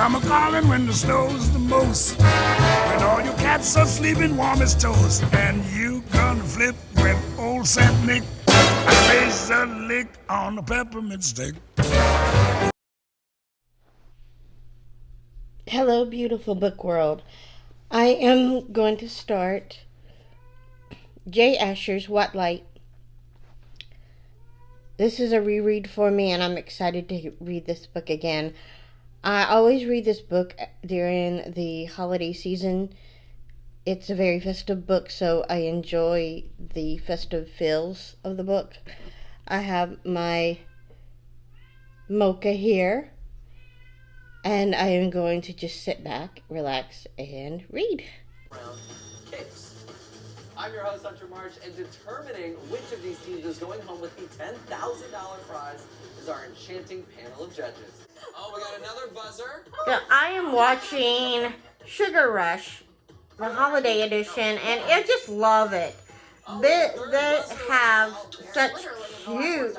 I'm a calling when the snow's the most. When all your cats are sleeping warm as toast. And you gonna flip when old Saint Nick lays a lick on a peppermint stick. Hello, beautiful book world. I am going to start Jay Asher's What Light. This is a reread for me, and I'm excited to read this book again. I always read this book during the holiday season. It's a very festive book, so I enjoy the festive feels of the book. I have my mocha here, and I am going to just sit back, relax, and read. Kicks. I'm your host, Hunter March, and determining which of these teams is going home with the $10,000 prize is our enchanting panel of judges. Oh, we got another buzzer. So I am watching Sugar Rush, the holiday edition, and I just love it. They have such cute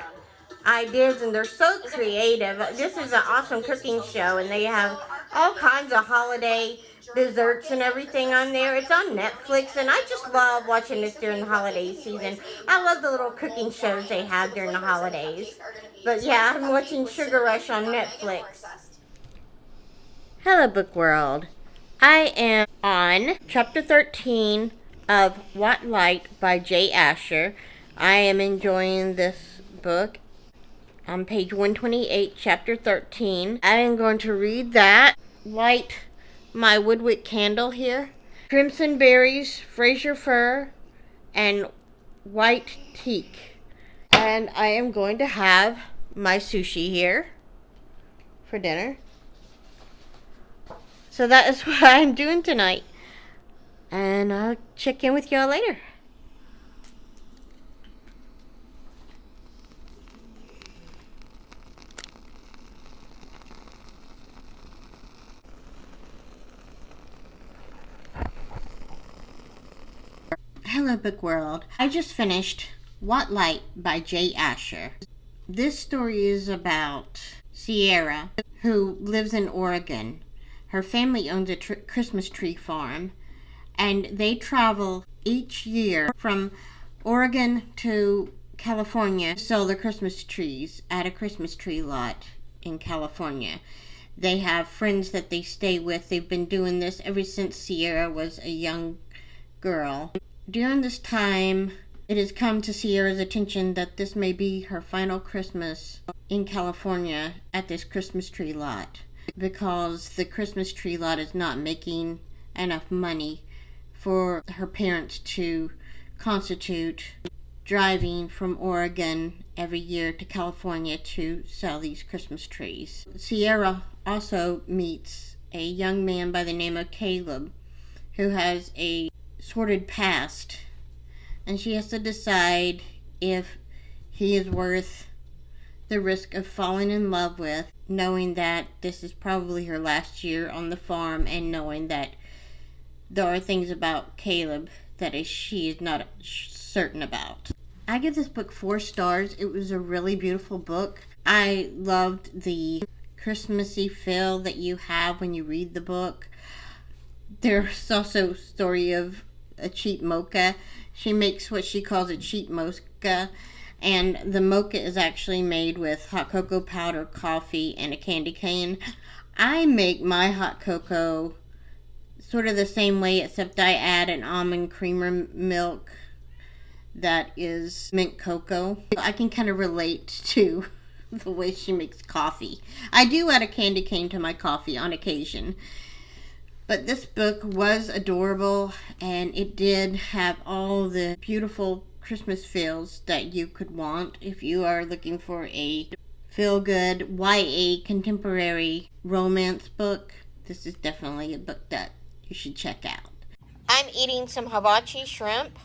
ideas, and they're so creative. This is an awesome cooking show, and they have all kinds of holiday desserts and everything on there. It's on Netflix, and I just love watching this during the holiday season. I love the little cooking shows they have during the holidays. But yeah, I'm watching Sugar Rush on Netflix. Hello, book world. I am on chapter 13 of What Light by Jay Asher. I am enjoying this book. On page 128, chapter 13. I am going to read that. Light my woodwick candle here. Crimson berries, Fraser fir, and white teak. And I am going to have my sushi here for dinner. So that is what I'm doing tonight. And I'll check in with y'all later. Hello, book world. I just finished What Light by Jay Asher. This story is about Sierra, who lives in Oregon. Her family owns a Christmas tree farm, and they travel each year from Oregon to California to sell their Christmas trees at a Christmas tree lot in California. They have friends that they stay with. They've been doing this ever since Sierra was a young girl. During this time, it has come to Sierra's attention that this may be her final Christmas in California at this Christmas tree lot, because the Christmas tree lot is not making enough money for her parents to constitute driving from Oregon every year to California to sell these Christmas trees. Sierra also meets a young man by the name of Caleb, who has a sordid past, and she has to decide if he is worth the risk of falling in love with, knowing that this is probably her last year on the farm, and knowing that there are things about Caleb that she is not certain about. I give this book 4 stars. It was a really beautiful book. I loved the Christmassy feel that you have when you read the book. There's also a story of a cheap mocha. She makes what she calls a cheap mocha, and the mocha is actually made with hot cocoa powder, coffee, and a candy cane. I make my hot cocoa sort of the same way, except I add an almond creamer milk that is mint cocoa. I can kind of relate to the way she makes coffee. I do add a candy cane to my coffee on occasion. But this book was adorable, and it did have all the beautiful Christmas feels that you could want if you are looking for a feel-good YA contemporary romance book. This is definitely a book that you should check out. I'm eating some hibachi shrimp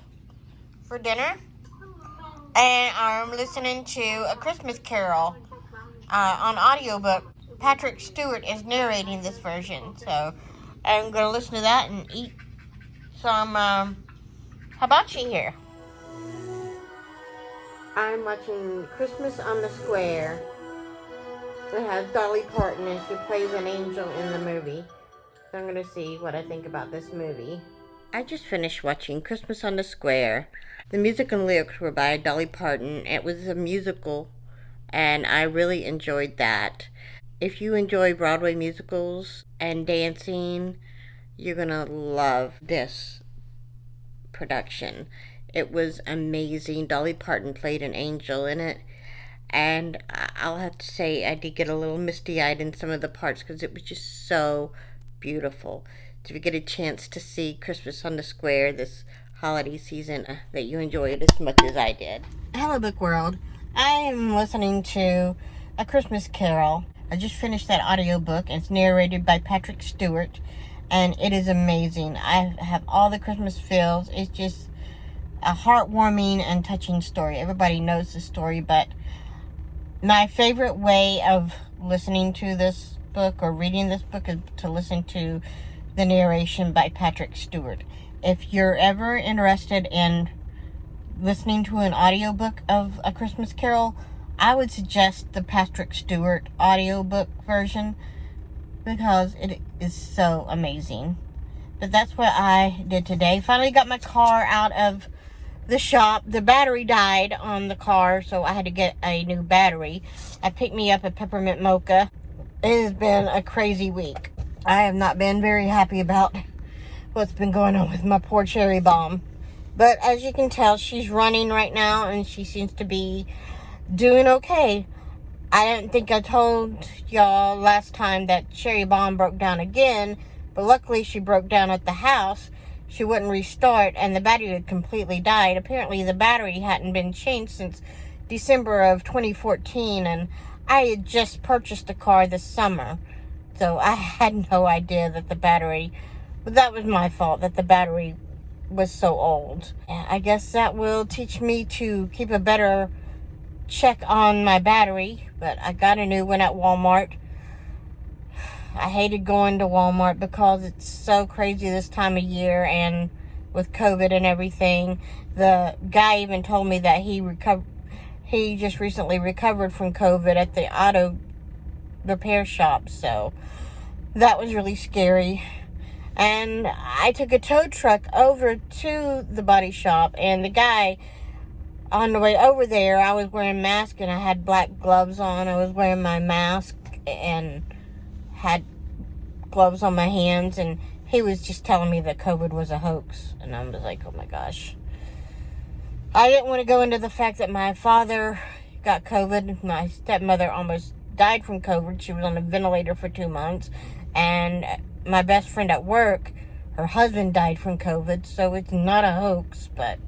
for dinner, and I'm listening to A Christmas Carol on audiobook. Patrick Stewart is narrating this version, so I'm going to listen to that and eat some hibachi here. I'm watching Christmas on the Square. It has Dolly Parton, and she plays an angel in the movie. So I'm going to see what I think about this movie. I just finished watching Christmas on the Square. The music and lyrics were by Dolly Parton. It was a musical, and I really enjoyed that. If you enjoy Broadway musicals and dancing, you're going to love this production. It was amazing. Dolly Parton played an angel in it. And I'll have to say I did get a little misty-eyed in some of the parts because it was just so beautiful. So if you get a chance to see Christmas on the Square this holiday season, that you enjoy it as much as I did. Hello, Book World. I am listening to A Christmas Carol. I just finished that audiobook, and it's narrated by Patrick Stewart, and it is amazing. I have all the Christmas feels. It's just a heartwarming and touching story. Everybody knows the story, but my favorite way of listening to this book or reading this book is to listen to the narration by Patrick Stewart. If you're ever interested in listening to an audiobook of A Christmas Carol, I would suggest the Patrick Stewart audiobook version because it is so amazing. But that's what I did today. Finally got my car out of the shop. The battery died on the car, so I had to get a new battery. I picked me up a peppermint mocha. It has been a crazy week. I have not been very happy about what's been going on with my poor cherry bomb. But as you can tell, she's running right now, and she seems to be doing okay. I didn't think I told y'all last time that cherry bomb broke down again, but luckily she broke down at the house. She wouldn't restart, and the battery had completely died. Apparently, the battery hadn't been changed since December of 2014, and I had just purchased a car this summer. So I had no idea that the battery... But that was my fault, that the battery was so old. I guess that will teach me to keep a better check on my battery. But I got a new one at Walmart. I hated going to Walmart because it's so crazy this time of year, and with COVID and everything. The guy even told me that he just recently recovered from COVID at the auto repair shop, so that was really scary. And I took a tow truck over to the body shop, and the guy, on the way over there, I was wearing a mask and I had black gloves on. I was wearing my mask and had gloves on my hands, and he was just telling me that COVID was a hoax, and I was like, oh my gosh. I didn't want to go into the fact that my father got COVID. My stepmother almost died from COVID. She was on a ventilator for 2 months, and my best friend at work, her husband died from COVID, so it's not a hoax. But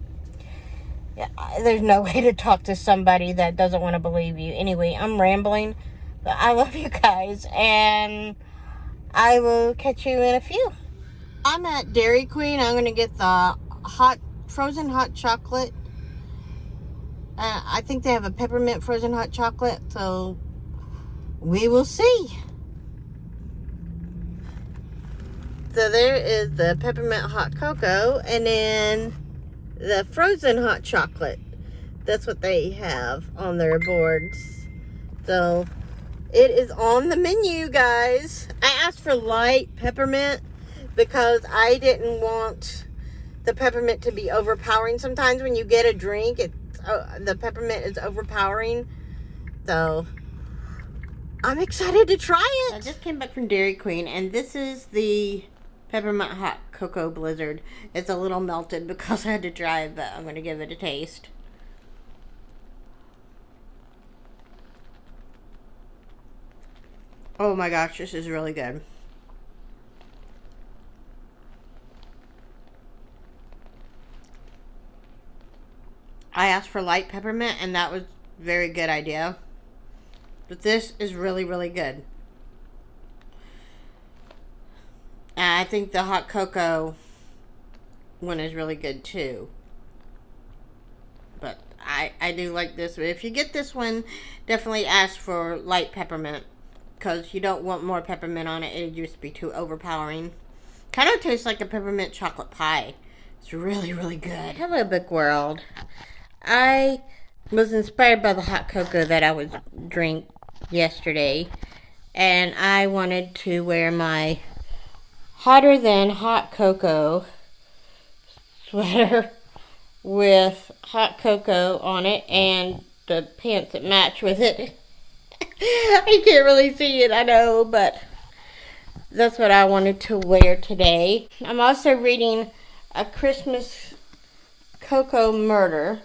yeah, there's no way to talk to somebody that doesn't want to believe you. Anyway, I'm rambling, but I love you guys, and I will catch you in a few. I'm at Dairy Queen. I'm going to get the frozen hot chocolate. I think they have a peppermint frozen hot chocolate, so we will see. So there is the peppermint hot cocoa, and then the frozen hot chocolate. That's what they have on their boards. So it is on the menu, guys. I asked for light peppermint because I didn't want the peppermint to be overpowering. Sometimes when you get a drink, the peppermint is overpowering. So I'm excited to try it. I just came back from Dairy Queen, and this is the peppermint hot cocoa blizzard. It's a little melted because I had to drive, but I'm going to give it a taste. Oh my gosh, this is really good. I asked for light peppermint, and that was a very good idea. But this is really, really good. And I think the hot cocoa one is really good too. But I do like this. But if you get this one, definitely ask for light peppermint, because you don't want more peppermint on it. It'd just be too overpowering. Kind of tastes like a peppermint chocolate pie. It's really, really good. Hello, Book World. I was inspired by the hot cocoa that I was yesterday, and I wanted to wear my hotter than hot cocoa sweater with hot cocoa on it and the pants that match with it. I can't really see it, I know, but that's what I wanted to wear today. I'm also reading A Christmas Cocoa Murder.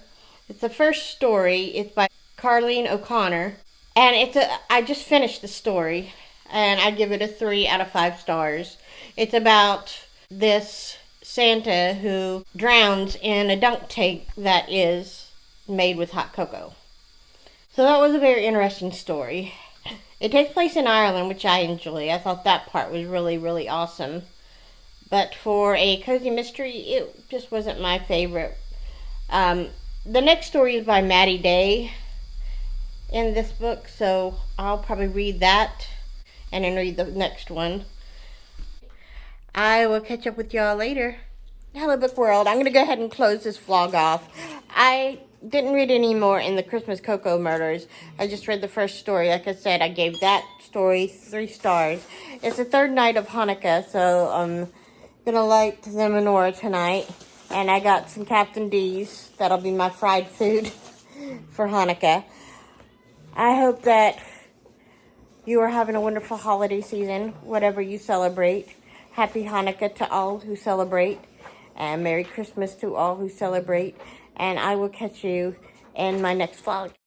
It's the first story. It's by Carleen O'Connor. And I just finished the story, and I give it a 3 out of 5 stars. It's about this Santa who drowns in a dunk tank that is made with hot cocoa. So that was a very interesting story. It takes place in Ireland, which I enjoy. I thought that part was really, really awesome. But for a cozy mystery, it just wasn't my favorite. The next story is by Maddie Day in this book, so I'll probably read that and then read the next one. I will catch up with y'all later. Hello, Book World. I'm going to go ahead and close this vlog off. I didn't read any more in the Christmas Cocoa Murders. I just read the first story. Like I said, I gave that story 3 stars. It's the 3rd night of Hanukkah, so I'm going to light the menorah tonight. And I got some Captain D's. That'll be my fried food for Hanukkah. I hope that you are having a wonderful holiday season, whatever you celebrate. Happy Hanukkah to all who celebrate, and Merry Christmas to all who celebrate. And I will catch you in my next vlog.